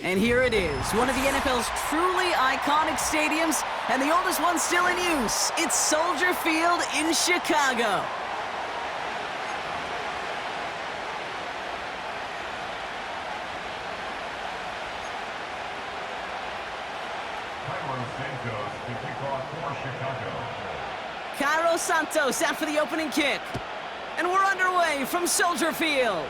And here it is, one of the NFL's truly iconic stadiums, and the oldest one still in use. It's Soldier Field in Chicago. Cairo Santos out for the opening kick. And we're underway from Soldier Field.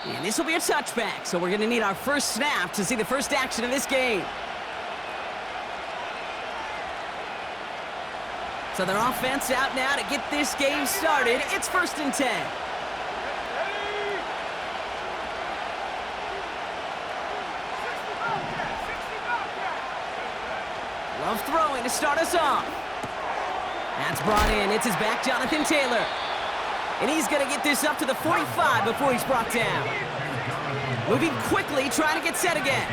And this will be a touchback, so we're going to need our first snap to see the first action of this game. So their offense out now to get this game started. It's 1st and 10. Love throwing to start us off. That's brought in. It's his back, Jonathan Taylor. And he's going to get this up to the 45 before he's brought down. Moving quickly, trying to get set again.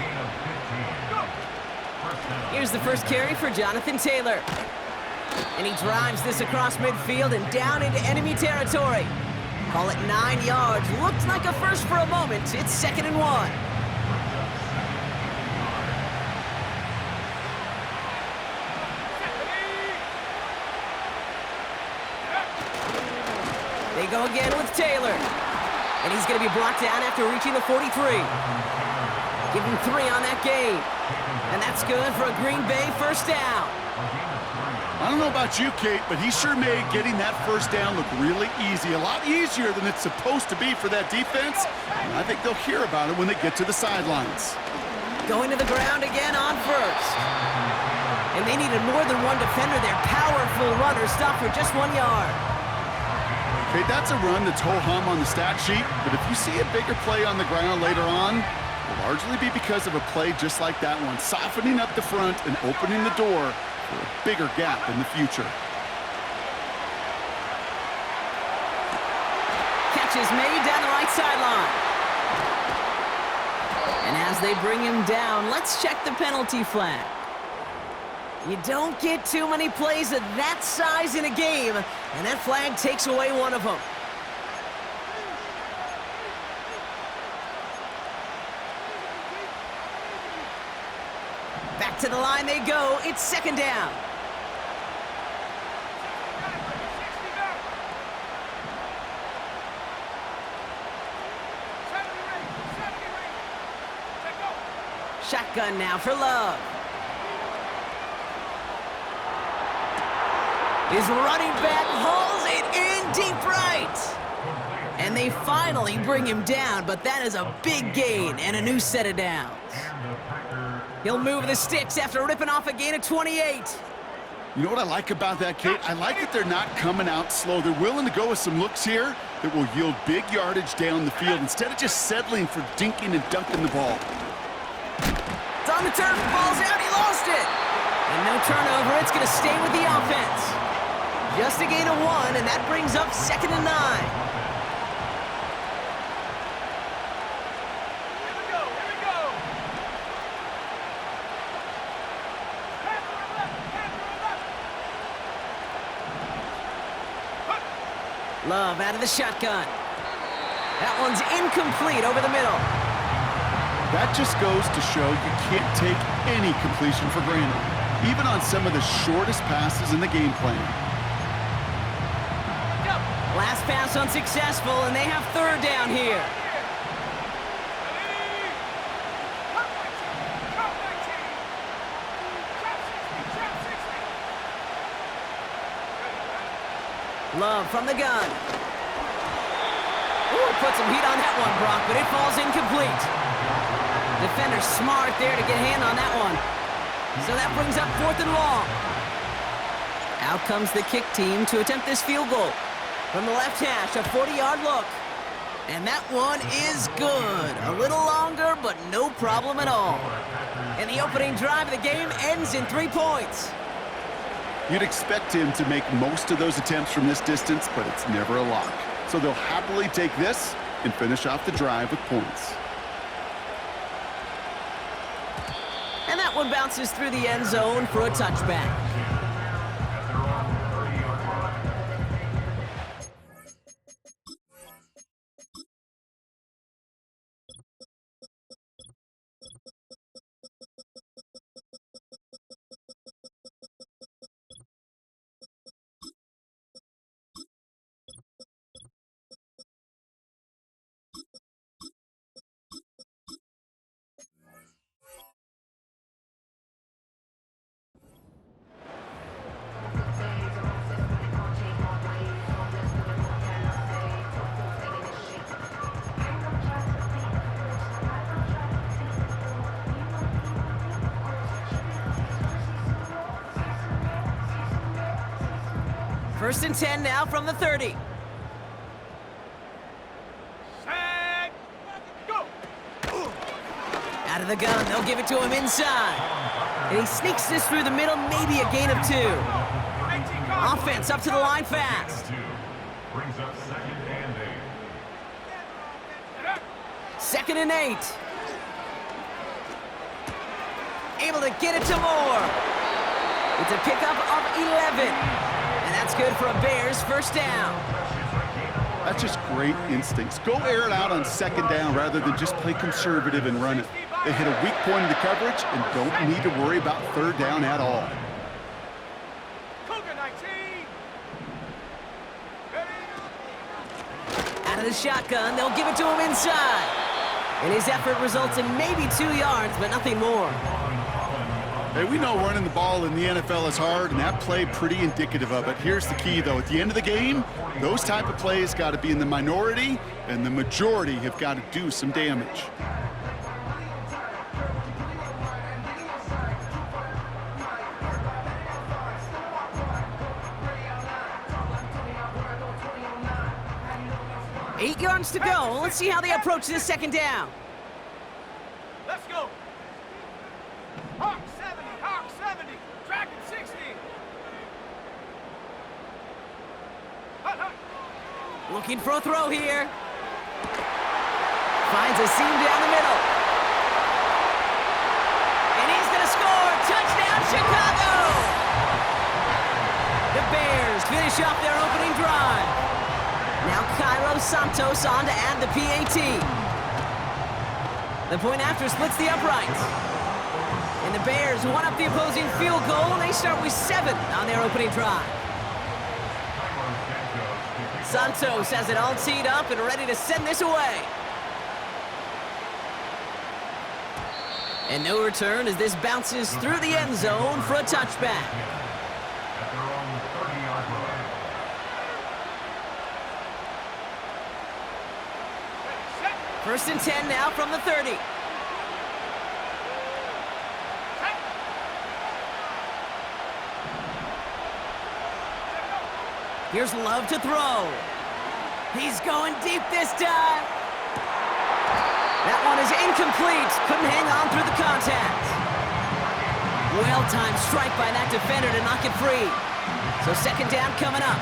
Here's the first carry for Jonathan Taylor. And he drives this across midfield and down into enemy territory. Call it 9 yards. Looked like a first for a moment. It's 2nd and 1. They go again with Taylor. And he's going to be brought down after reaching the 43. Give him 3 on that game. And that's good for a Green Bay first down. I don't know about you, Kate, but he sure made getting that first down look really easy. A lot easier than it's supposed to be for that defense. And I think they'll hear about it when they get to the sidelines. Going to the ground again on first. And they needed more than one defender. Their powerful runner stopped for just 1 yard. Okay, that's a run that's ho-hum on the stat sheet, but if you see a bigger play on the ground later on, it'll largely be because of a play just like that one, softening up the front and opening the door for a bigger gap in the future. sideline. And as they bring him down, let's check the penalty flag. You don't get too many plays of that size in a game, and that flag takes away one of them. Back to the line they go. It's second down. Shotgun now for Love. His running back hauls it in deep right. And they finally bring him down, but that is a big gain and a new set of downs. He'll move the sticks after ripping off a gain of 28. You know what I like about that, Kate? I like that they're not coming out slow. They're willing to go with some looks here that will yield big yardage down the field instead of just settling for dinking and dunking the ball. It's on the turf, ball's out, he lost it. And no turnover, it's going to stay with the offense. Just a gain of 1, and that brings up 2nd and 9. Love out of the shotgun. That one's incomplete over the middle. That just goes to show you can't take any completion for granted, even on some of the shortest passes in the game plan. Last pass unsuccessful, and they have 3rd down here. Love from the gun. Ooh, put some heat on that one, Brock, but it falls incomplete. Defender smart there to get a hand on that one. So that brings up 4th and long. Out comes the kick team to attempt this field goal. From the left hash, a 40-yard look. And that one is good. A little longer, but no problem at all. And the opening drive of the game ends in 3 points. You'd expect him to make most of those attempts from this distance, but it's never a lock. So they'll happily take this and finish off the drive with points. And that one bounces through the end zone for a touchback. First and 10 now from the 30. Set, go! Out of the gun, they'll give it to him inside. And he sneaks this through the middle, maybe a gain of 2. Offense up to the line fast. Brings up 2nd and 8. 2nd and 8. Able to get it to Moore. It's a pickup of 11. And that's good for a Bears first down. That's just great instincts. Go air it out on 2nd down rather than just play conservative and run it. They hit a weak point in the coverage and don't need to worry about 3rd down at all. Cougar 19. Out of the shotgun, they'll give it to him inside. And his effort results in maybe 2 yards, but nothing more. Hey, we know running the ball in the NFL is hard, and that play pretty indicative of it. Here's the key, though. At the end of the game, those type of plays got to be in the minority, and the majority have got to do some damage. Eight yards to go. Let's see how they approach this 2nd down. Let's go. Hawk 70, Hawk 70, Dragon 60. Hut, hut. Looking for a throw here. Finds a seam down the middle. And he's going to score. Touchdown, Chicago! The Bears finish off their opening drive. Now Cairo Santos on to add the PAT. The point after splits the uprights. And the Bears one up the opposing field goal. They start with 7 on their opening drive. Santos has it all teed up and ready to send this away. And no return as this bounces through the end zone for a touchback. At their own 30-yard line. First and 10 now from the 30. Here's Love to throw. He's going deep this time. That one is incomplete. Couldn't hang on through the contact. Well-timed strike by that defender to knock it free. So second down coming up.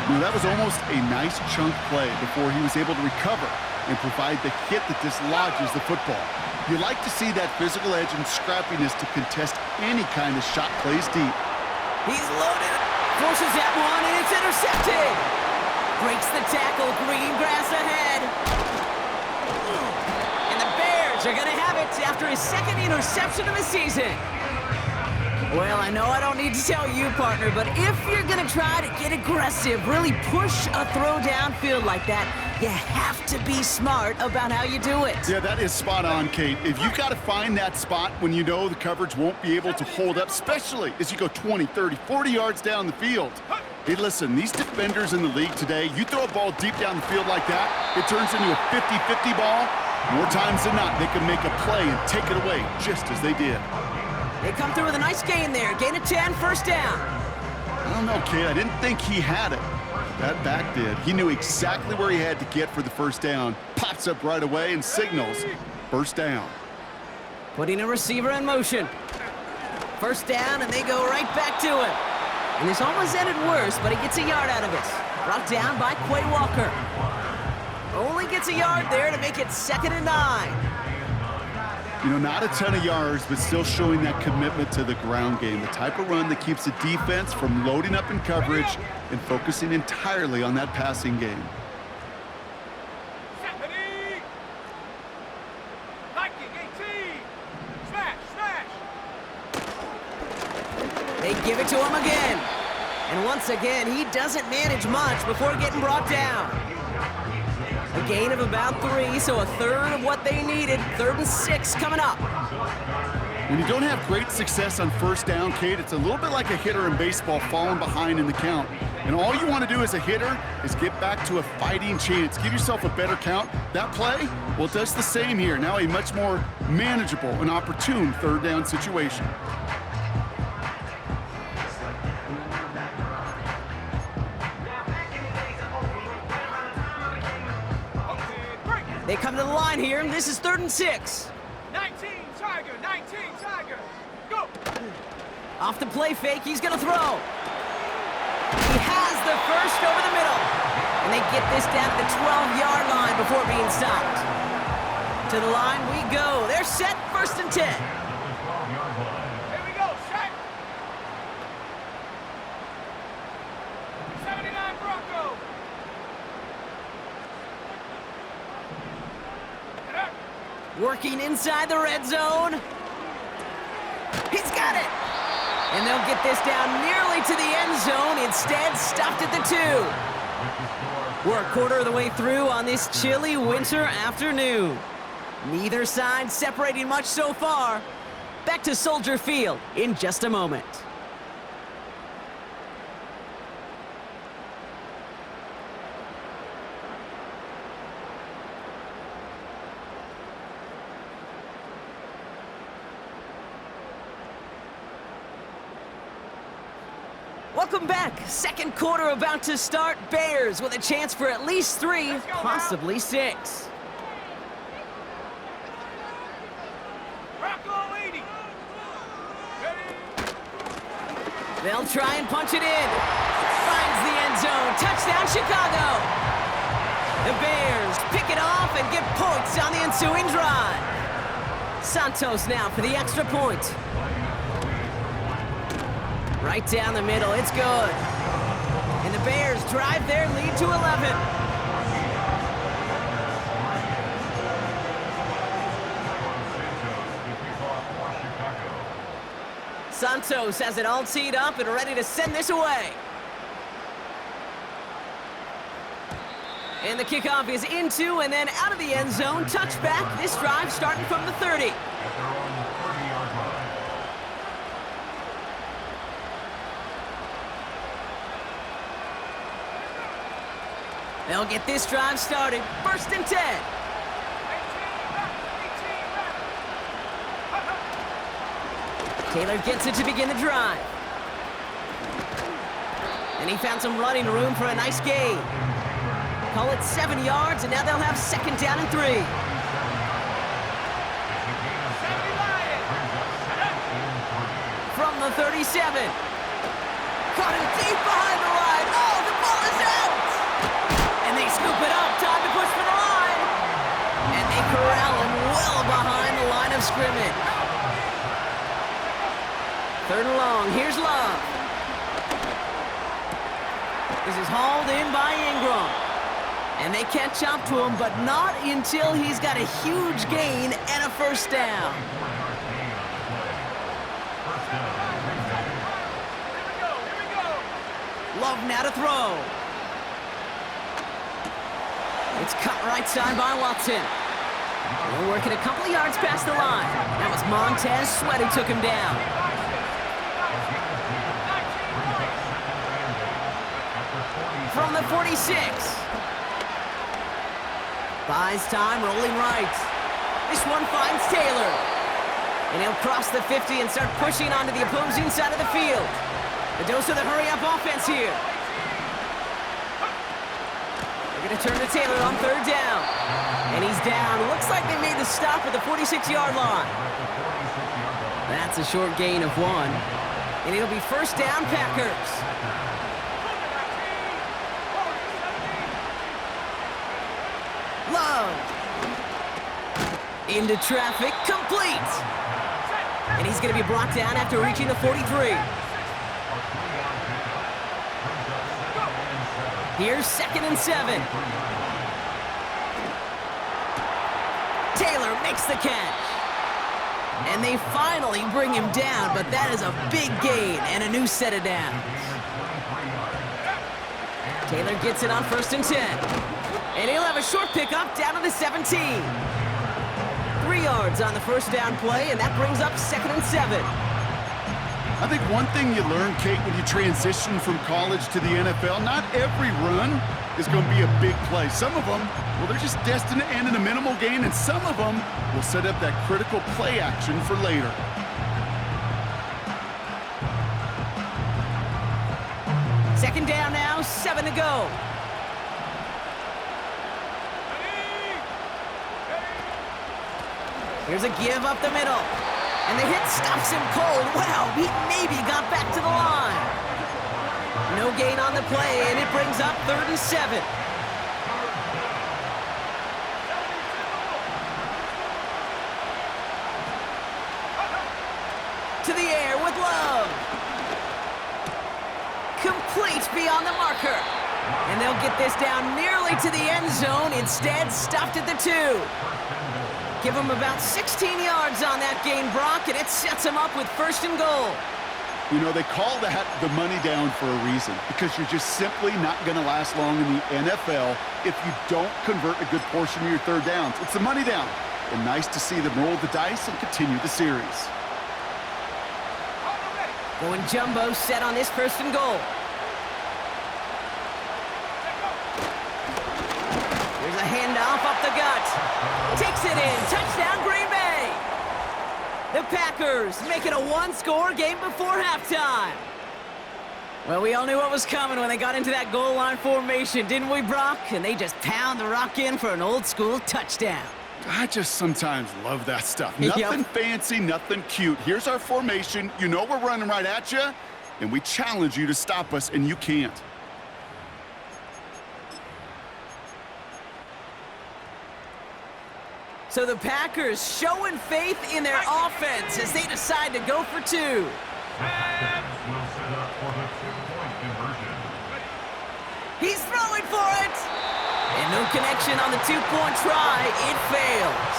You know, that was almost a nice chunk play before he was able to recover and provide the hit that dislodges the football. You like to see that physical edge and scrappiness to contest any kind of shot plays deep. He's loaded. Forces that one, and it's intercepted. Breaks the tackle, green grass ahead. And the Bears are going to have it after his second interception of the season. Well, I know I don't need to tell you, partner, but if you're going to try to get aggressive, really push a throw downfield like that, you have to be smart about how you do it. Yeah, that is spot on, Kate. If you've got to find that spot when you know the coverage won't be able to hold up, especially as you go 20, 30, 40 yards down the field. Hey, listen, these defenders in the league today, you throw a ball deep down the field like that, it turns into a 50-50 ball. More times than not, they can make a play and take it away just as they did. They come through with a nice gain there. Gain of 10, first down. I don't know, Kate. I didn't think he had it. That back did. He knew exactly where he had to get for the first down. Pops up right away and signals first down. Putting a receiver in motion. First down, and they go right back to him. And this almost ended worse, but he gets a yard out of it. Brought down by Quay Walker. Only gets a yard there to make it 2nd and 9. You know, not a ton of yards, but still showing that commitment to the ground game. The type of run that keeps the defense from loading up in coverage and focusing entirely on that passing game. They give it to him again. And once again, he doesn't manage much before getting brought down. A gain of about 3, so a third of what they needed. 3rd and 6 coming up. When you don't have great success on first down, Kate, it's a little bit like a hitter in baseball falling behind in the count. And all you want to do as a hitter is get back to a fighting chance. Give yourself a better count. That play, well, it does the same here. Now a much more manageable and opportune 3rd down situation. They come to the line here, and this is 3rd and 6. 19, Tiger, go! Off the play fake, he's gonna throw. He has the first over the middle. And they get this down at the 12-yard line before being stopped. To the line we go. They're set, 1st and 10. Here we go, set! 79 Bronco! Working inside the red zone. He's got it. And they'll get this down nearly to the end zone. Instead, stopped at the 2. We're a quarter of the way through on this chilly winter afternoon. Neither side separating much so far. Back to Soldier Field in just a moment. Welcome back. 2nd quarter about to start. Bears with a chance for at least 3, possibly 6. Bronco 80! Ready? They'll try and punch it in. Finds the end zone. Touchdown, Chicago. The Bears pick it off and get points on the ensuing drive. Santos now for the extra point. Right down the middle, it's good. And the Bears drive their lead to 11. Santos has it all teed up and ready to send this away. And the kickoff is into and then out of the end zone. Touchback. This drive starting from the 30. They'll get this drive started. First and 10. Taylor gets it to begin the drive. And he found some running room for a nice gain. Call it 7 yards, and now they'll have second down and 3. From the 37. Caught him deep behind the line. Oh, the ball is out! And they scoop it up. Time to push for the line. And they corral him well behind the line of scrimmage. Third and long. Here's Love. This is hauled in by Ingram. And they catch up to him, but not until he's got a huge gain and a first down. Love now to throw. It's cut right side by Watson. We're working a couple of yards past the line. That was Montez Sweat who took him down. From the 46. Buys time, rolling right. This one finds Taylor. And he'll cross the 50 and start pushing onto the opposing side of the field. A dose of the hurry-up offense here. They're going to turn to Taylor on third down. And he's down. Looks like they made the stop at the 46-yard line. That's a short gain of 1. And it'll be first down, Packers. Love. Into traffic, complete. And he's going to be brought down after reaching the 43. Here's second and 7. Taylor makes the catch. And they finally bring him down, but that is a big gain and a new set of downs. Taylor gets it on first and 10. And he'll have a short pickup down to the 17. 3 yards on the first down play, and that brings up second and 7. I think one thing you learn, Kate, when you transition from college to the NFL, not every run is going to be a big play. Some of them, well, they're just destined to end in a minimal gain, and some of them will set up that critical play action for later. Second down now, 7 to go. Here's a give up the middle. And the hit stops him cold. Wow, he maybe got back to the line. No gain on the play, and it brings up third and 7. To the air with Love. Complete beyond the marker. And they'll get this down nearly to the end zone. Instead, stopped at the 2. Give him about 16 yards on that gain, Brock, and it sets him up with first and goal. You know, they call that the money down for a reason, because you're just simply not going to last long in the NFL if you don't convert a good portion of your third downs. It's the money down. And nice to see them roll the dice and continue the series. Going jumbo set on this first and goal. Here's a handoff up the gut. Takes it in. Touchdown, Green Bay. The Packers make it a one-score game before halftime. Well, we all knew what was coming when they got into that goal line formation, didn't we, Brock? And they just pound the rock in for an old-school touchdown. I just sometimes love that stuff. Nothing fancy, nothing cute. Here's our formation. You know we're running right at you, and we challenge you to stop us, and you can't. So the Packers showing faith in their offense as they decide to go for two. Packers will set up for the two-point conversion. He's throwing for it! And no connection on the two-point try. It fails.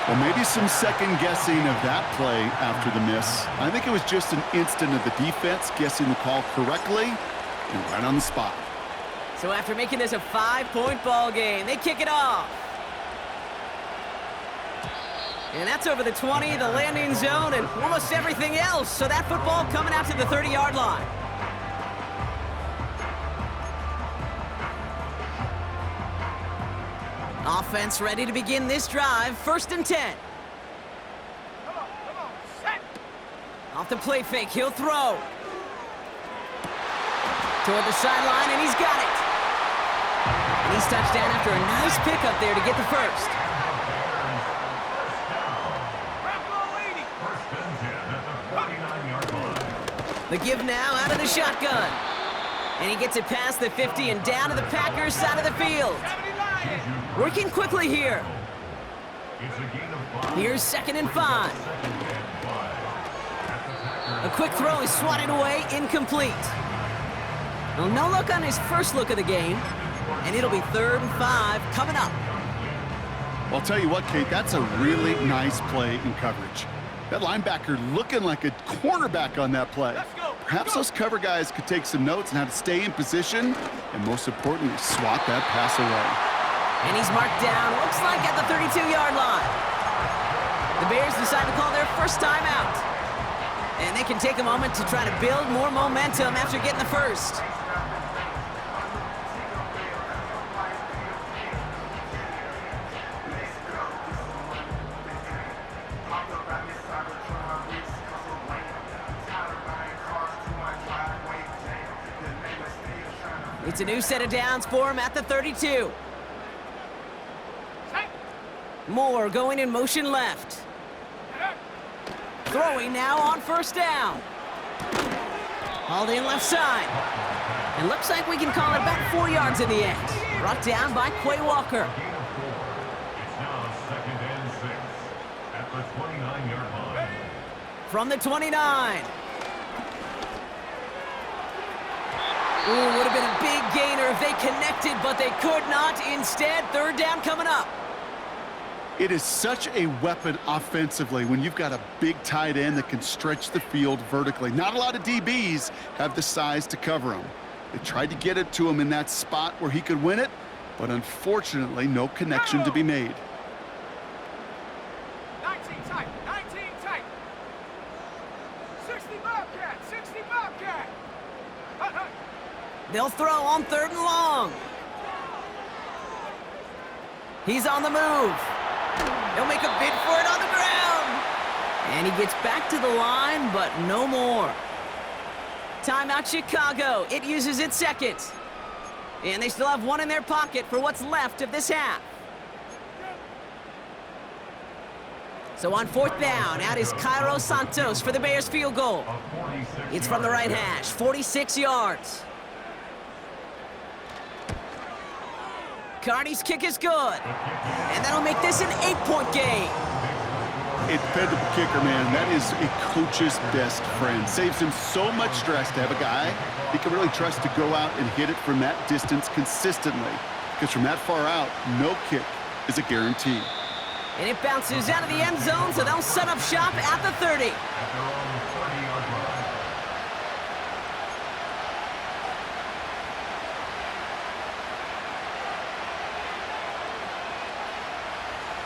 Well, maybe some second guessing of that play after the miss. I think it was just an instant of the defense guessing the call correctly and right on the spot. So after making this a 5-point ball game, they kick it off. And that's over the 20, the landing zone, and almost everything else. So that football coming out to the 30-yard line. Offense ready to begin this drive. 1st and 10. Come on, set. Off the play fake, he'll throw. Toward the sideline, and he's got it. And he's touchdown after a nice pickup there to get the first. Bronco leading. First and 10 at the 49-yard line. The give now out of the shotgun. And he gets it past the 50 and down to the Packers side of the field. 70 Lions. Working quickly here. It's a gain of 5. Here's 2nd and 5. A quick throw is swatted away, incomplete. Well, no look on his first look of the game. And it'll be 3rd and 5 coming up. I'll tell you what, Kate, that's a really nice play in coverage. That linebacker looking like a cornerback on that play. Let's go. Perhaps those cover guys could take some notes on how to stay in position and, most importantly, swat that pass away. And he's marked down, looks like at the 32-yard line. The Bears decide to call their first timeout. And they can take a moment to try to build more momentum after getting the first. It's a new set of downs for him at the 32. Set. Moore going in motion left. Throwing now on 1st down. Hauled in left side. And looks like we can call it about 4 yards in the end. Brought down by Quay Walker. Gain of 4. It's now 2nd and 6 at the 29-yard line. From the 29. Ooh, would have been a big gainer if they connected, but they could not. Instead, 3rd down coming up. It is such a weapon offensively when you've got a big tight end that can stretch the field vertically. Not a lot of DBs have the size to cover him. They tried to get it to him in that spot where he could win it, but unfortunately, no connection to be made. 19 tight. 19 tight. 60 Bobcat. 60 Bobcat. Hut, hut. They'll throw on 3rd and long. He's on the move. He'll make a bid for it on the ground. And he gets back to the line, but no more. Timeout Chicago. It uses its 2nd. And they still have one in their pocket for what's left of this half. So on 4th down, out is Cairo Santos for the Bears field goal. It's from the right hash, 46 yards. Carney's kick is good. And that'll make this an 8-point game. A dependable kicker, man. That is a coach's best friend. Saves him so much stress to have a guy he can really trust to go out and hit it from that distance consistently. Because from that far out, no kick is a guarantee. And it bounces out of the end zone, so they'll set up shop at the 30.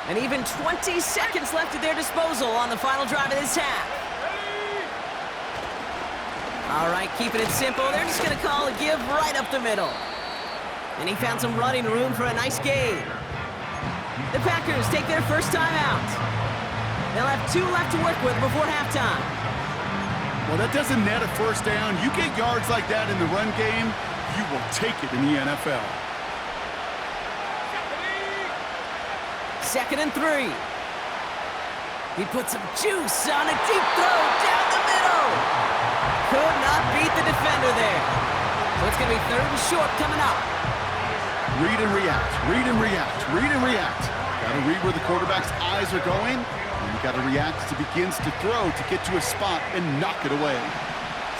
And even 20 seconds left at their disposal on the final drive of this half. All right, keeping it simple. They're just going to call a give right up the middle. And he found some running room for a nice gain. The Packers take their first time out. They'll have 2 left to work with before halftime. Well, that doesn't net a first down. You get yards like that in the run game, you will take it in the NFL. 2nd and 3. He put some juice on a deep throw down the middle. Could not beat the defender there. So it's going to be 3rd and short coming up. Read and react, read and react, read and react. Got to read where the quarterback's eyes are going, and you got to react as he begins to throw to get to a spot and knock it away.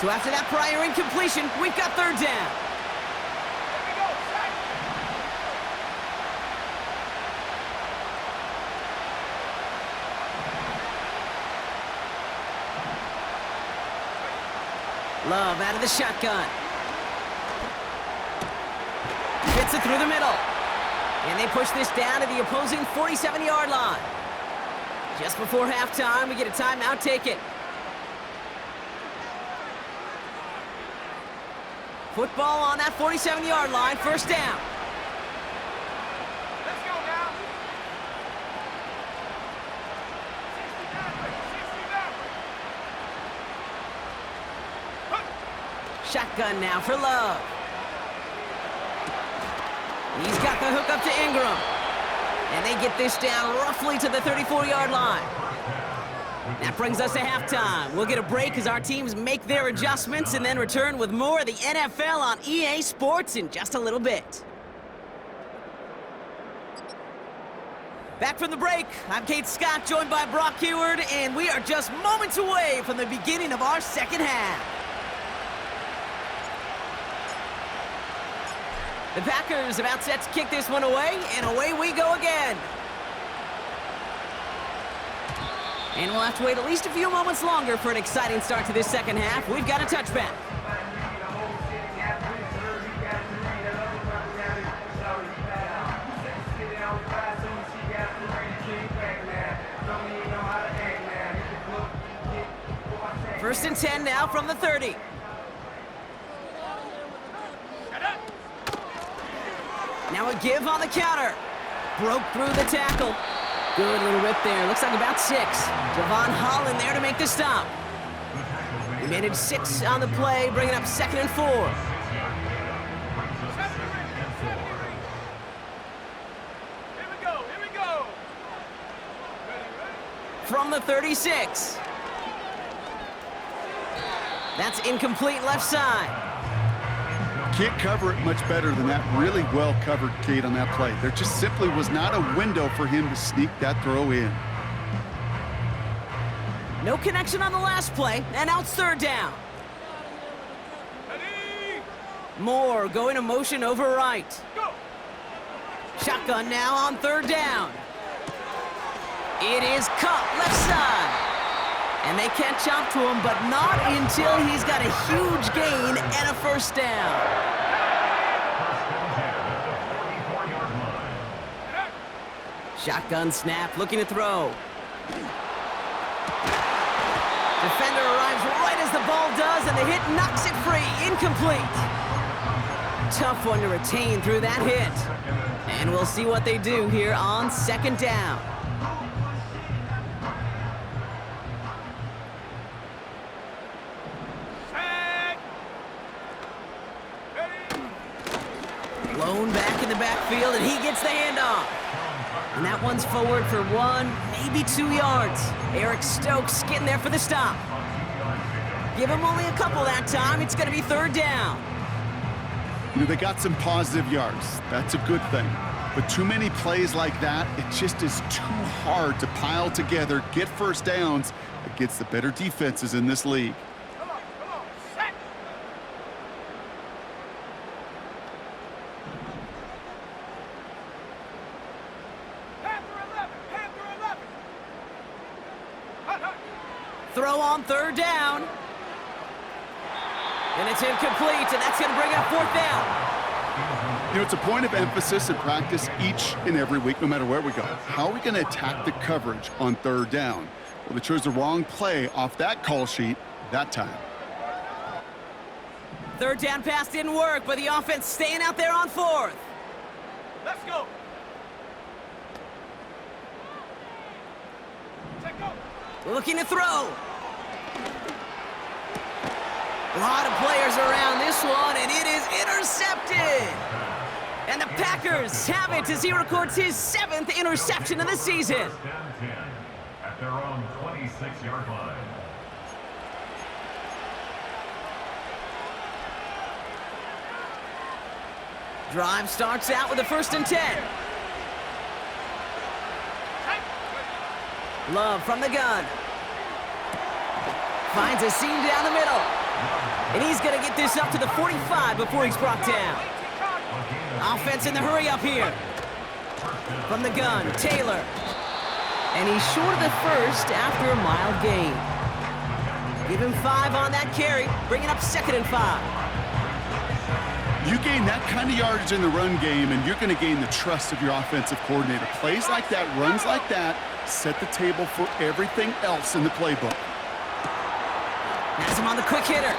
So after that prior incompletion, we've got third down. Love out of the shotgun. Fits it through the middle. And they push this down to the opposing 47-yard line. Just before halftime, we get a timeout taken. Football on that 47-yard line, first down. Let's go now. 60 Maverick. Shotgun now for Love. He's got the hook up to Ingram. And they get this down roughly to the 34-yard line. That brings us to halftime. We'll get a break as our teams make their adjustments and then return with more of the NFL on EA Sports in just a little bit. Back from the break, I'm Kate Scott, joined by Brock Heward, and we are just moments away from the beginning of our second half. The Packers about set to kick this one away, and away we go again. And we'll have to wait at least a few moments longer for an exciting start to this second half. We've got a touchback. First and 10 now from the 30. Now a give on the counter. Broke through the tackle. Good little rip there. Looks like about 6. Javon Holland there to make the stop. He made it 6 on the play, bringing up 2nd and 4. Here we go. From the 36. That's incomplete left side. Can't cover it much better than that. Really well covered, Kate, on that play. There just simply was not a window for him to sneak that throw in. No connection on the last play, and now it's third down. Ready? Moore going to motion over right. Go. Shotgun now on third down. It is Cup left side. And they catch up to him, but not until he's got a huge gain and a first down. Shotgun snap, looking to throw. Defender arrives right as the ball does, and the hit knocks it free. Incomplete. Tough one to retain through that hit. And we'll see what they do here on second down. Blown back in the backfield, and he gets the handoff. And that one's forward for 1, maybe 2 yards. Eric Stokes getting there for the stop. Give him only a couple that time. It's going to be third down. You know, they got some positive yards. That's a good thing. But too many plays like that, it just is too hard to pile together, get first downs against the better defenses in this league. Come on. Set. Panther 11. Hut. Throw on third down. And it's incomplete, and that's going to bring up fourth down. You know, it's a point of emphasis in practice each and every week, no matter where we go. How are we going to attack the coverage on third down? Well, they chose the wrong play off that call sheet that time. Third down pass didn't work, but the offense staying out there on fourth. Let's go. Take go. Looking to throw. A lot of players around this one, and it is intercepted. And the Packers have it as he records his 7th interception of the season. First down 10 at their own 26-yard line. Drive starts out with a 1st and 10. Love from the gun. Finds a seam down the middle. And he's going to get this up to the 45 before he's brought down. Offense in the hurry up here. From the gun, Taylor. And he's short of the first after a mild gain. Give him 5 on that carry, bringing up 2nd and 5. You gain that kind of yardage in the run game, and you're going to gain the trust of your offensive coordinator. Plays like that, runs like that, set the table for everything else in the playbook. Has him on the quick hitter.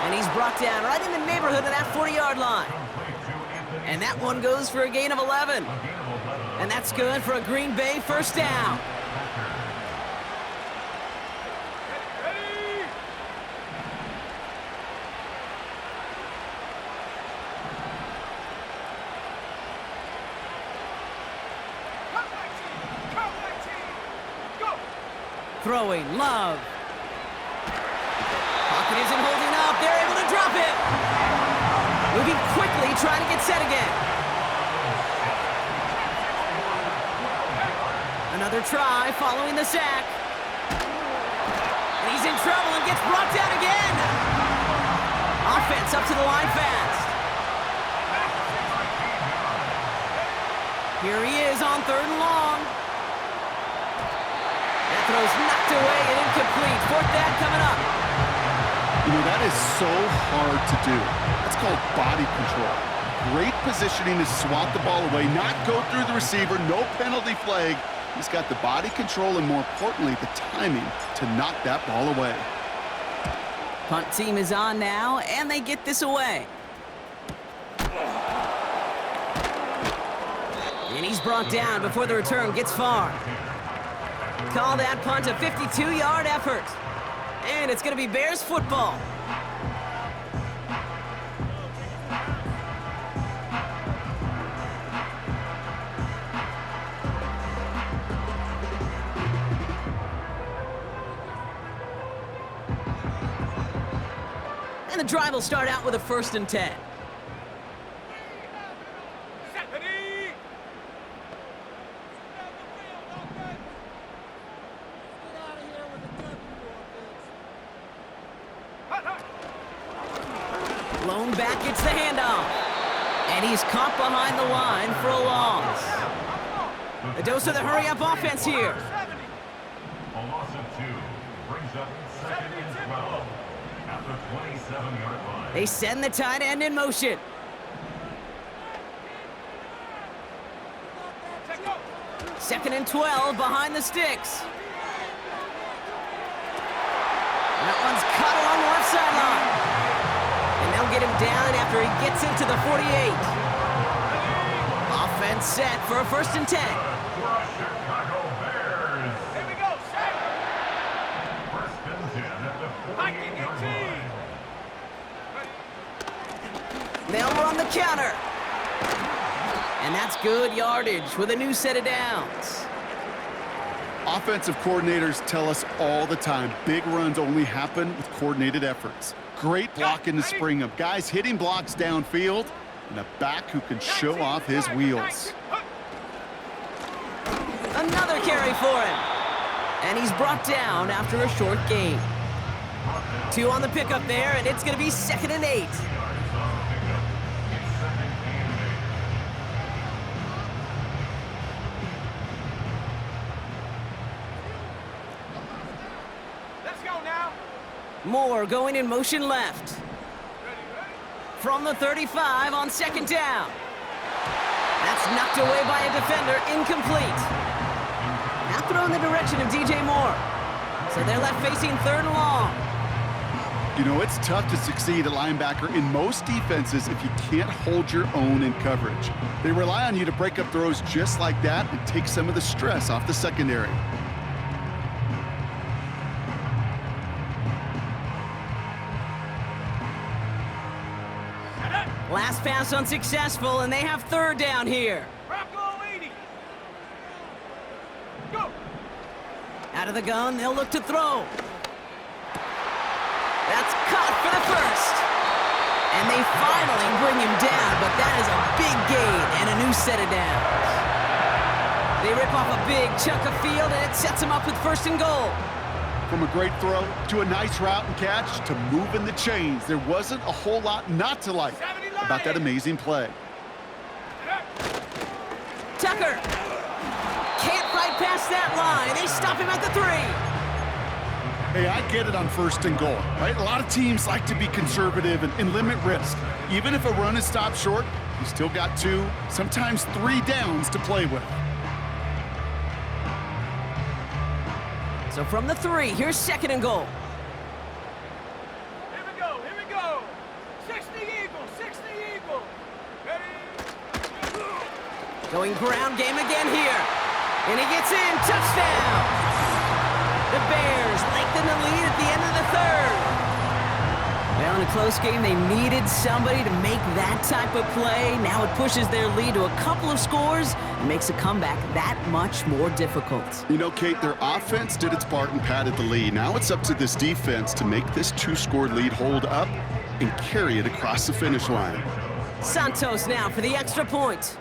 And he's brought down right in the neighborhood of that 40-yard line. And that one goes for a gain of 11. And that's good for a Green Bay first down. Throwing, Love. Pocket isn't holding up. They're able to drop it. Moving quickly, trying to get set again. Another try following the sack. And he's in trouble and gets brought down again. Offense up to the line fast. Here he is on 3rd and long. That throw's knocked away and incomplete. 4th down coming up. You know, that is so hard to do. That's called body control. Great positioning to swat the ball away, not go through the receiver, no penalty flag. He's got the body control and, more importantly, the timing to knock that ball away. Punt team is on now, and they get this away. And he's brought down before the return gets far. Call that punt a 52-yard effort. And it's going to be Bears football. And the drive will start out with a 1st and 10. Blown back, gets the handoff. And he's caught behind the line for a loss. A dose of the hurry-up offense here. A loss of 2 brings up 2nd and 12 at the 27-yard line. They send the tight end in motion. Second and 12 behind the sticks. That one's cut along the left sideline. And they'll get him down after he gets into the 48. Offense set for a 1st and 10. Chicago Bears. Here we go, set. 1st and 10 at the 48-yard line. They'll run the counter. And that's good yardage with a new set of downs. Offensive coordinators tell us all the time, big runs only happen with coordinated efforts. Great block in the spring of guys hitting blocks downfield and a back who can show off his wheels. Another carry for him. And he's brought down after a short gain. 2 on the pickup there, and it's going to be 2nd and 8. Moore going in motion left. From the 35 on 2nd down. That's knocked away by a defender, incomplete. Now throw in the direction of DJ Moore. So they're left facing 3rd and long. You know, it's tough to succeed at linebacker in most defenses if you can't hold your own in coverage. They rely on you to break up throws just like that and take some of the stress off the secondary. Last pass unsuccessful, and they have 3rd down here. Go. Out of the gun, they'll look to throw. That's caught for the 1st. And they finally bring him down, but that is a big gain and a new set of downs. They rip off a big chunk of field, and it sets them up with 1st and goal. From a great throw to a nice route and catch to moving the chains, there wasn't a whole lot not to like about that amazing play. Tucker can't fight past that line. They stop him at the 3. Hey, I get it on 1st and goal, right? A lot of teams like to be conservative and limit risk. Even if a run is stopped short, you still got 2, sometimes 3 downs to play with. So from the 3, here's 2nd and goal. Here we go, here we go. 60 Eagle, 60 Eagle. Ready? Going ground game again here. And he gets in, touchdown! The Bears lengthen the lead at the end of the 3rd. Well, in a close game, they needed somebody to make that type of play. Now it pushes their lead to a couple of scores and makes a comeback that much more difficult. You know, Kate, their offense did its part and padded the lead. Now it's up to this defense to make this 2-score lead hold up and carry it across the finish line. Santos now for the extra point.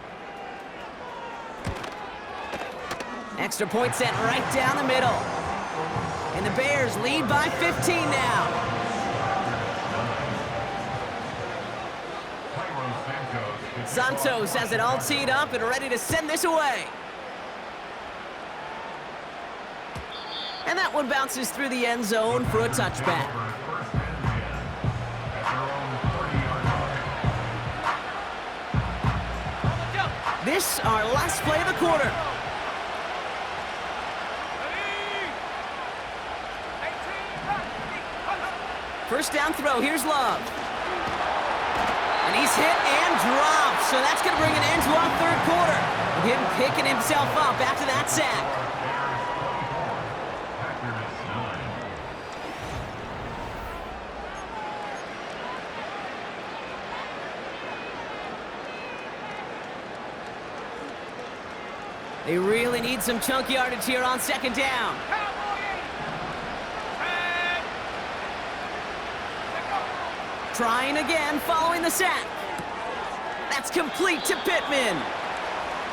Extra point set right down the middle. And the Bears lead by 15 now. Santos has it all teed up and ready to send this away. And that one bounces through the end zone for a touchback. This our last play of the quarter. First down throw, here's Love. And he's hit and dropped, so that's going to bring an end to our 3rd quarter. With him picking himself up after that sack. They really need some chunk yardage here on 2nd down. Trying again following the sack. That's complete to Pittman.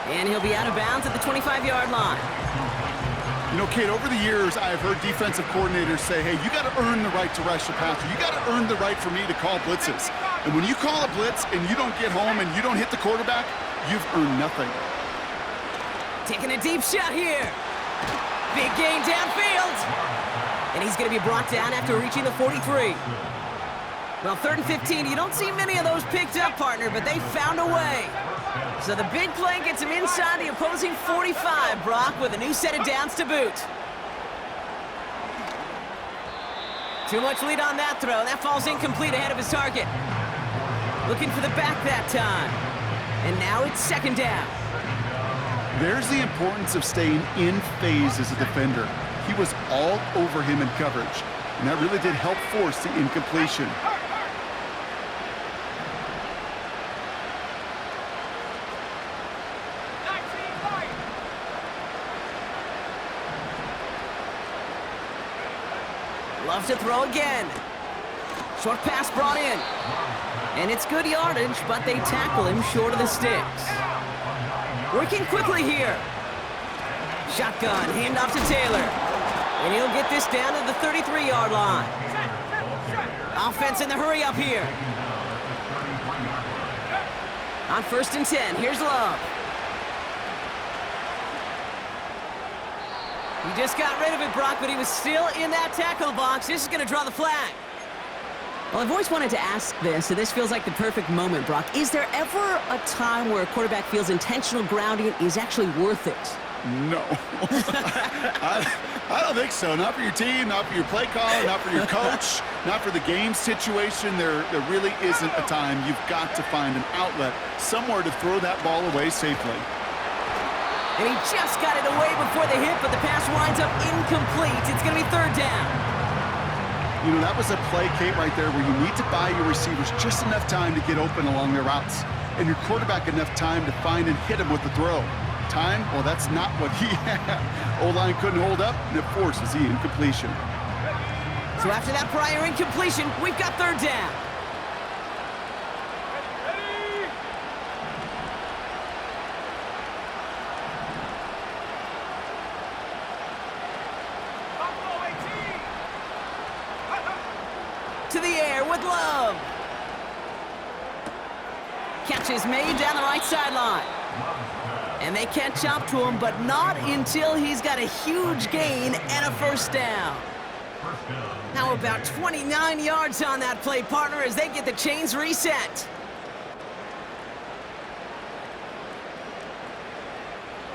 And he'll be out of bounds at the 25-yard line. You know, Kate, over the years, I've heard defensive coordinators say, hey, you got to earn the right to rush the passer. You got to earn the right for me to call blitzes. And when you call a blitz and you don't get home and you don't hit the quarterback, you've earned nothing. Taking a deep shot here. Big gain downfield. And he's going to be brought down after reaching the 43. Well, 3rd and 15, you don't see many of those picked up, partner, but they found a way. So the big play gets him inside the opposing 45, Brock, with a new set of downs to boot. Too much lead on that throw. That falls incomplete ahead of his target. Looking for the back that time. And now it's 2nd down. There's the importance of staying in phase as a defender. He was all over him in coverage, and that really did help force the incompletion. Love to throw again. Short pass brought in. And it's good yardage, but they tackle him short of the sticks. Working quickly here. Shotgun, handoff to Taylor. And he'll get this down to the 33-yard line. Offense in the hurry up here. On 1st and 10, here's Love. He just got rid of it, Brock, but he was still in that tackle box. This is going to draw the flag. Well, I've always wanted to ask this, so this feels like the perfect moment, Brock. Is there ever a time where a quarterback feels intentional grounding is actually worth it? No. I don't think so. Not for your team, not for your play caller, not for your coach, not for the game situation. There really isn't a time. You've got to find an outlet, somewhere to throw that ball away safely. And he just got it away before the hit, but the pass winds up incomplete. It's going to be 3rd down. You know, that was a play, Kate, right there, where you need to buy your receivers just enough time to get open along their routes, and your quarterback enough time to find and hit him with the throw. Time? Well, that's not what he had. O-line couldn't hold up, and it forces the incompletion. So after that prior incompletion, we've got 3rd down. the air with love. Catch is made down the right sideline. And they catch up to him, but not until he's got a huge gain and a first down. Now about 29 yards on that play, partner, as they get the chains reset.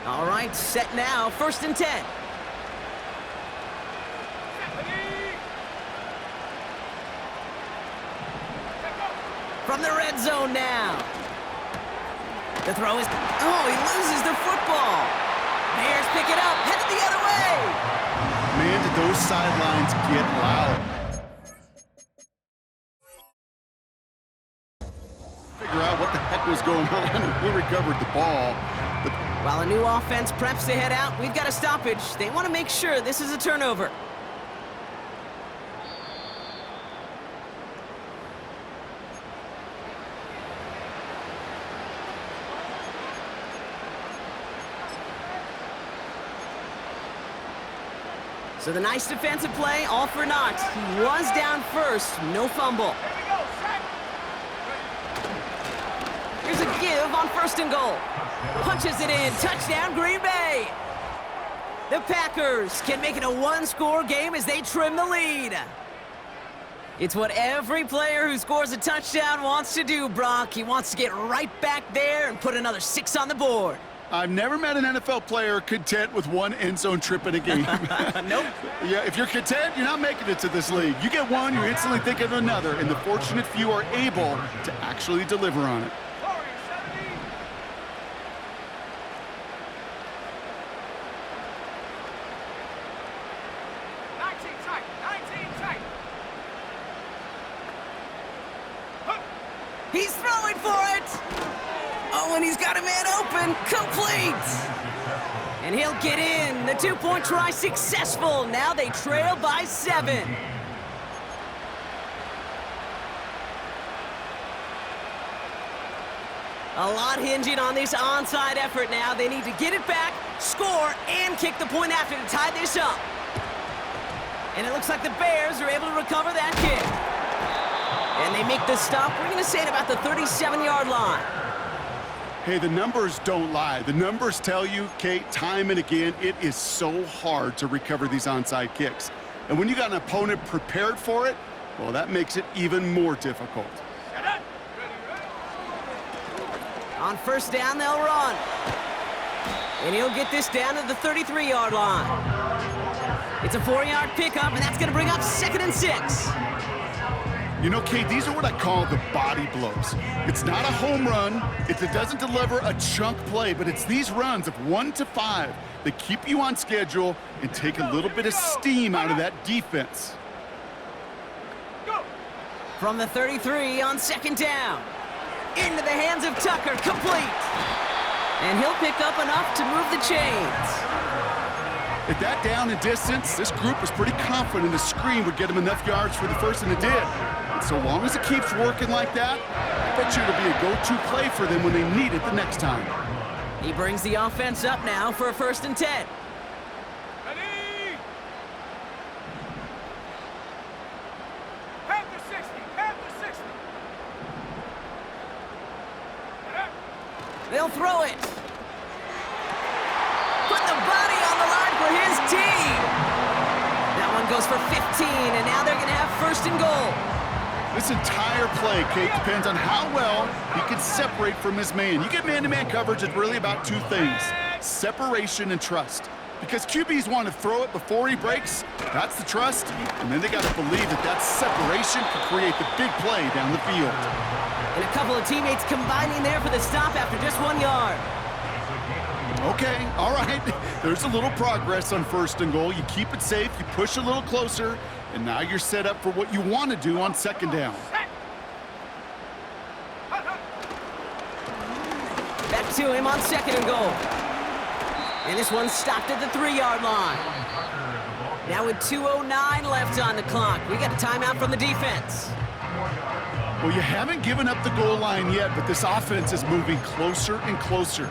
All right, set now, 1st and 10. From the red zone now. The throw is, he loses the football. Bears pick it up, headed the other way. Man, did those sidelines get loud. Figure out what the heck was going on and who recovered the ball. While a new offense preps to head out, we've got a stoppage. They want to make sure this is a turnover. So the nice defensive play, all for naught. He was down first, no fumble. Here's a give on 1st and goal. Punches it in, touchdown Green Bay. The Packers can make it a one-score game as they trim the lead. It's what every player who scores a touchdown wants to do, Brock. He wants to get right back there and put another 6 on the board. I've never met an NFL player content with one end zone trip in a game. Nope. Yeah, if you're content, you're not making it to this league. You get one, you're instantly thinking of another, and the fortunate few are able to actually deliver on it. He's throwing for it. Oh, and he's got a man open. Complete. And he'll get in. The 2-point try successful. Now they trail by 7. A lot hinging on this onside effort now. They need to get it back, score, and kick the point after to tie this up. And it looks like the Bears are able to recover that kick. And they make the stop. We're going to say it about the 37-yard line. Hey, the numbers don't lie. The numbers tell you, Kate, time and again, it is so hard to recover these onside kicks. And when you got an opponent prepared for it, well, that makes it even more difficult. On 1st down, they'll run. And he'll get this down to the 33-yard line. It's a 4-yard pickup, and that's going to bring up 2nd and 6. You know, Kate, these are what I call the body blows. It's not a home run. It doesn't deliver a chunk play, but it's these runs of 1 to 5 that keep you on schedule and take a little bit of steam out of that defense. From the 33 on 2nd down. Into the hands of Tucker, complete. And he'll pick up enough to move the chains. At that down and distance, this group was pretty confident a screen would get him enough yards for the first, and it did. And so long as it keeps working like that, I bet you it'll be a go-to play for them when they need it the next time. He brings the offense up now for a 1st and 10. They'll throw it. Put the body on the line for his team. That one goes for 15, and now they're going to have 1st and goal. This entire play, Kate, depends on how well he can separate from his man. You get man-to-man coverage, it's really about 2 things, separation and trust. Because QBs want to throw it before he breaks, that's the trust, and then they got to believe that that separation can create the big play down the field. And a couple of teammates combining there for the stop after just 1 yard. Okay, all right. There's a little progress on 1st and goal. You keep it safe, you push a little closer, and now you're set up for what you want to do on 2nd down. Back to him on 2nd and goal. And this one stopped at the 3-yard line. Now with 2:09 left on the clock, we got a timeout from the defense. Well, you haven't given up the goal line yet, but this offense is moving closer and closer.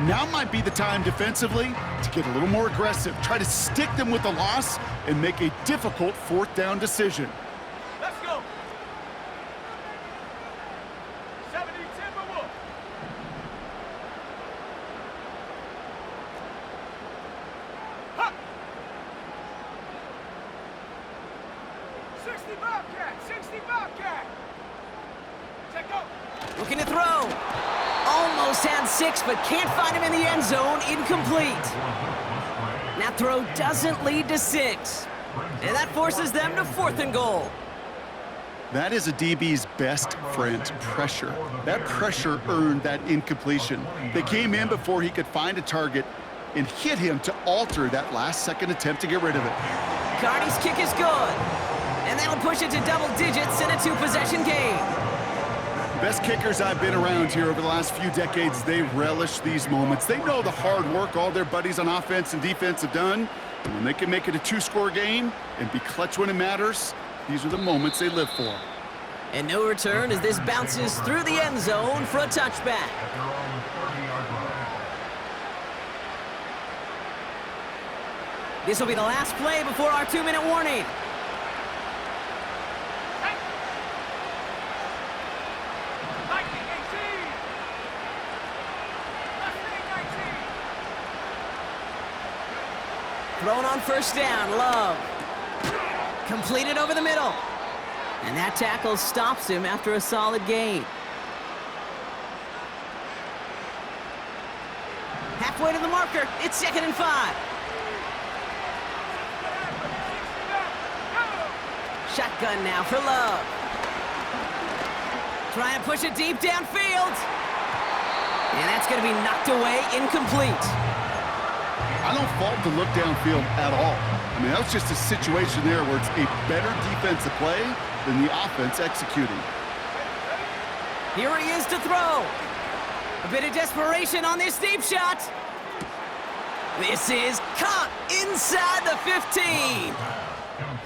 Now might be the time defensively to get a little more aggressive, try to stick them with the loss, and make a difficult 4th down decision. Let's go. 60 Bobcat, 60 Bobcat. Check go. Looking to throw. Almost had 6, but can't find him in the end zone. Incomplete. That throw doesn't lead to 6. And that forces them to 4th and goal. That is a DB's best friend, pressure. That pressure earned that incompletion. They came in before he could find a target and hit him to alter that last-second attempt to get rid of it. Carney's kick is good. And that'll push it to double digits in a 2-possession game. Best kickers I've been around here over the last few decades, they relish these moments. They know the hard work all their buddies on offense and defense have done. And when they can make it a 2-score game and be clutch when it matters, these are the moments they live for. And no return as this bounces through the end zone for a touchback. This will be the last play before our 2-minute warning. Thrown on first down, Love. Completed over the middle. And that tackle stops him after a solid gain. Halfway to the marker, it's 2nd and 5. Shotgun now for Love. Trying to push it deep downfield. And that's going to be knocked away, incomplete. I don't fault the look downfield at all. I mean, that was just a situation there where it's a better defensive play than the offense executing. Here he is to throw. A bit of desperation on this deep shot. This is caught inside the 15.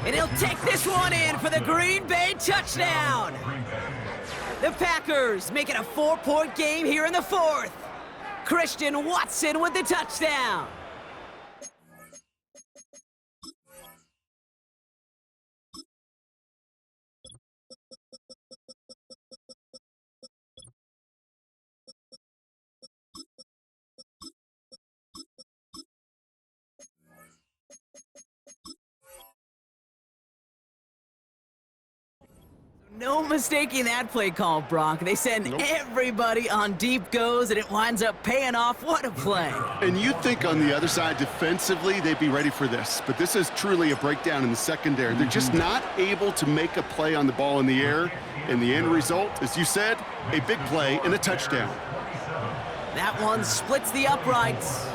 And he'll take this one in for the Green Bay touchdown. The Packers make it a 4-point game here in the 4th. Christian Watson with the touchdown. No mistaking that play call, Brock. They send everybody on deep goes, and it winds up paying off. What a play. And you'd think on the other side, defensively, they'd be ready for this. But this is truly a breakdown in the secondary. They're just not able to make a play on the ball in the air. And the end result, as you said, a big play and a touchdown. That one splits the uprights.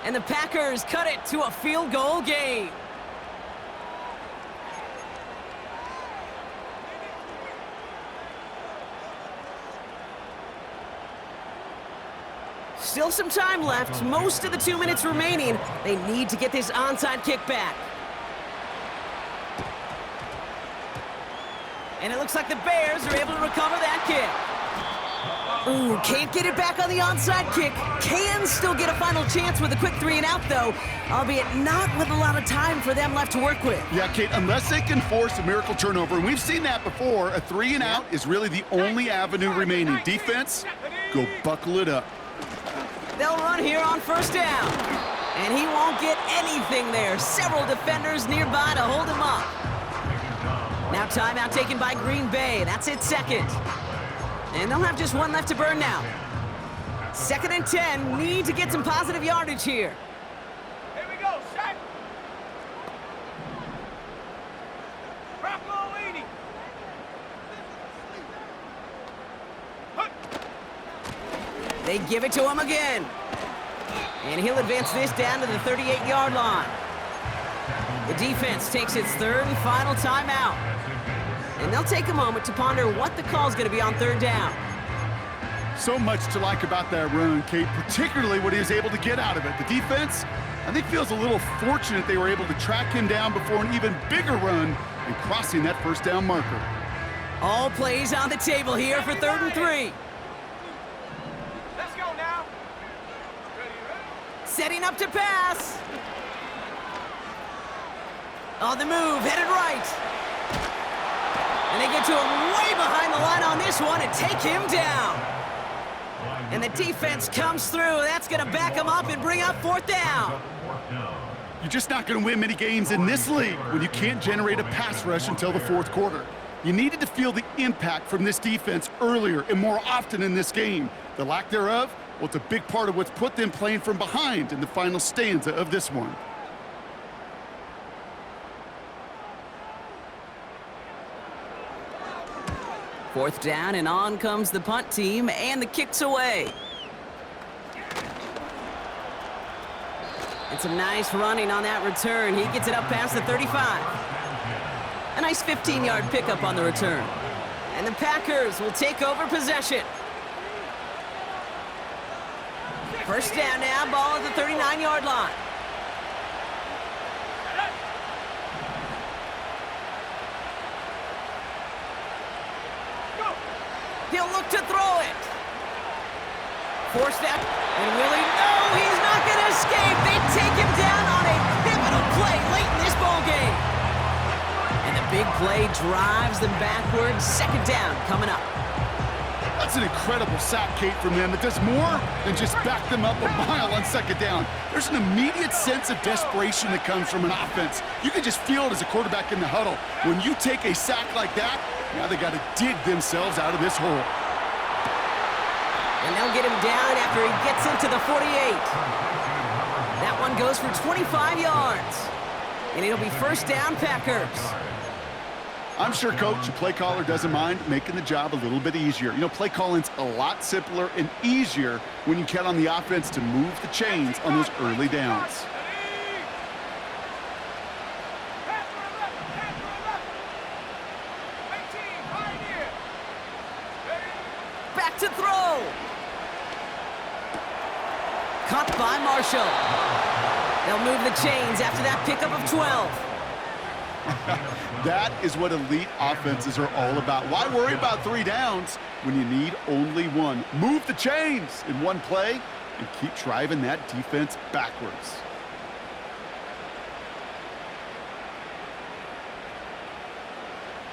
And the Packers cut it to a field goal game. Still some time left, most of the 2 minutes remaining. They need to get this onside kick back. And it looks like the Bears are able to recover that kick. Ooh, can't get it back on the onside kick. Can still get a final chance with a quick 3-and-out, though, albeit not with a lot of time for them left to work with. Yeah, Kate, unless they can force a miracle turnover, and we've seen that before, a 3-and-out is really the only avenue remaining. Defense, go buckle it up. They'll run here on first down. And he won't get anything there. Several defenders nearby to hold him up. Now timeout taken by Green Bay. That's it, 2nd. And they'll have just one left to burn now. 2nd and 10. Need to get some positive yardage here. Here we go, set. Rocco leading. They give it to him again. And he'll advance this down to the 38-yard line. The defense takes its 3rd and final timeout. And they'll take a moment to ponder what the call's going to be on 3rd down. So much to like about that run, Kate, particularly what he was able to get out of it. The defense, I think, feels a little fortunate they were able to track him down before an even bigger run and crossing that first down marker. All plays on the table here for 3rd and 3. Let's go now. Ready? Setting up to pass. On the move, headed right. And they get to him way behind the line on this one and take him down. And the defense comes through. That's going to back him up and bring up 4th down. You're just not going to win many games in this league when you can't generate a pass rush until the fourth quarter. You needed to feel the impact from this defense earlier and more often in this game. The lack thereof, well, it's a big part of what's put them playing from behind in the final stanza of this one. Fourth down, and on comes the punt team, and the kick's away. And some nice running on that return. He gets it up past the 35. A nice 15-yard pickup on the return. And the Packers will take over possession. First down now, ball at the 39-yard line. He'll look to throw it. Forced out, and Willie, no, he's not going to escape. They take him down on a pivotal play late in this ball game. And the big play drives them backwards. Second down coming up. That's an incredible sack, Kate, from them. It does more than just back them up a mile on second down. There's an immediate sense of desperation that comes from an offense. You can just feel it as a quarterback in the huddle. When you take a sack like that, now they got to dig themselves out of this hole. And they'll get him down after he gets into the 48. That one goes for 25 yards. And it'll be first down, Packers. I'm sure, Coach, the play caller doesn't mind making the job a little bit easier. You know, play calling's a lot simpler and easier when you count on the offense to move the chains on those early downs. Back to throw. Caught by Marshall. They'll move the chains after that pickup of 12. That is what elite offenses are all about. Why worry about 3 downs when you need only 1? Move the chains in one play and keep driving that defense backwards.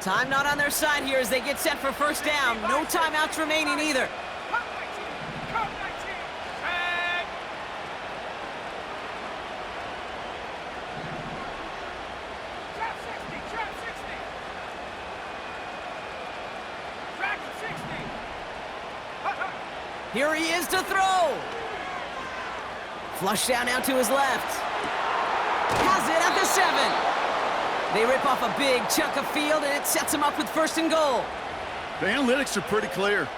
Time not on their side here as they get set for first down. No timeouts remaining either. Here he is to throw. Flush down out to his left. Has it at the 7. They rip off a big chunk of field, and it sets him up with first and goal. The analytics are pretty clear.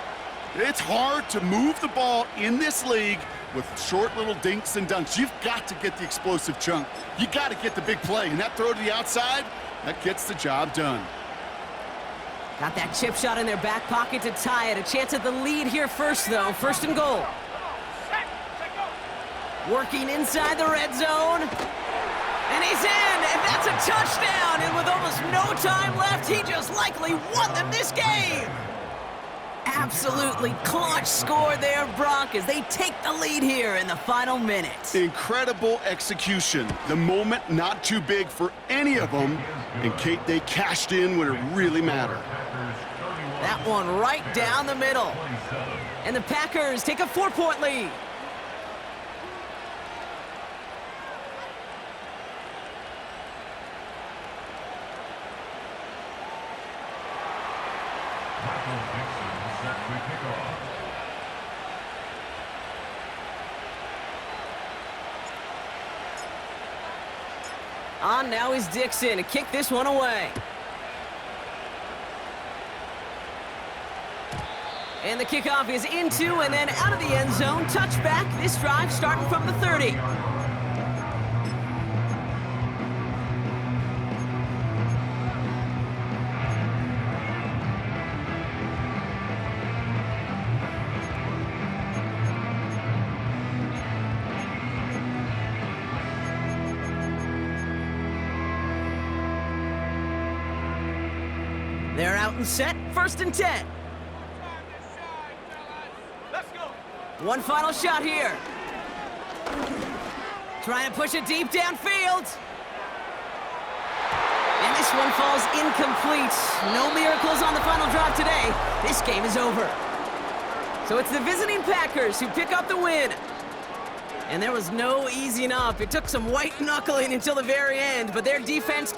It's hard to move the ball in this league with short little dinks and dunks. You've got to get the explosive chunk. You got to get the big play, and that throw to the outside, that gets the job done. Got that chip shot in their back pocket to tie it. A chance at the lead here first, though. First and goal. Working inside the red zone. And he's in, and that's a touchdown. And with almost no time left, he just likely won them this game. Absolutely clutch score there, Brock, as they take the lead here in the final minute. Incredible execution. The moment not too big for any of them. And Kate, they cashed in when it really mattered. That one right down the middle. And the Packers take a 4-point lead. On now is Dixon to kick this one away. And the kickoff is into and then out of the end zone. Touchback. This drive starting from the 30. They're out and set. First and 10. One final shot here. Trying to push it deep downfield. And this one falls incomplete. No miracles on the final drive today. This game is over. So it's the visiting Packers who pick up the win. And there was no easing up. It took some white knuckling until the very end, but their defense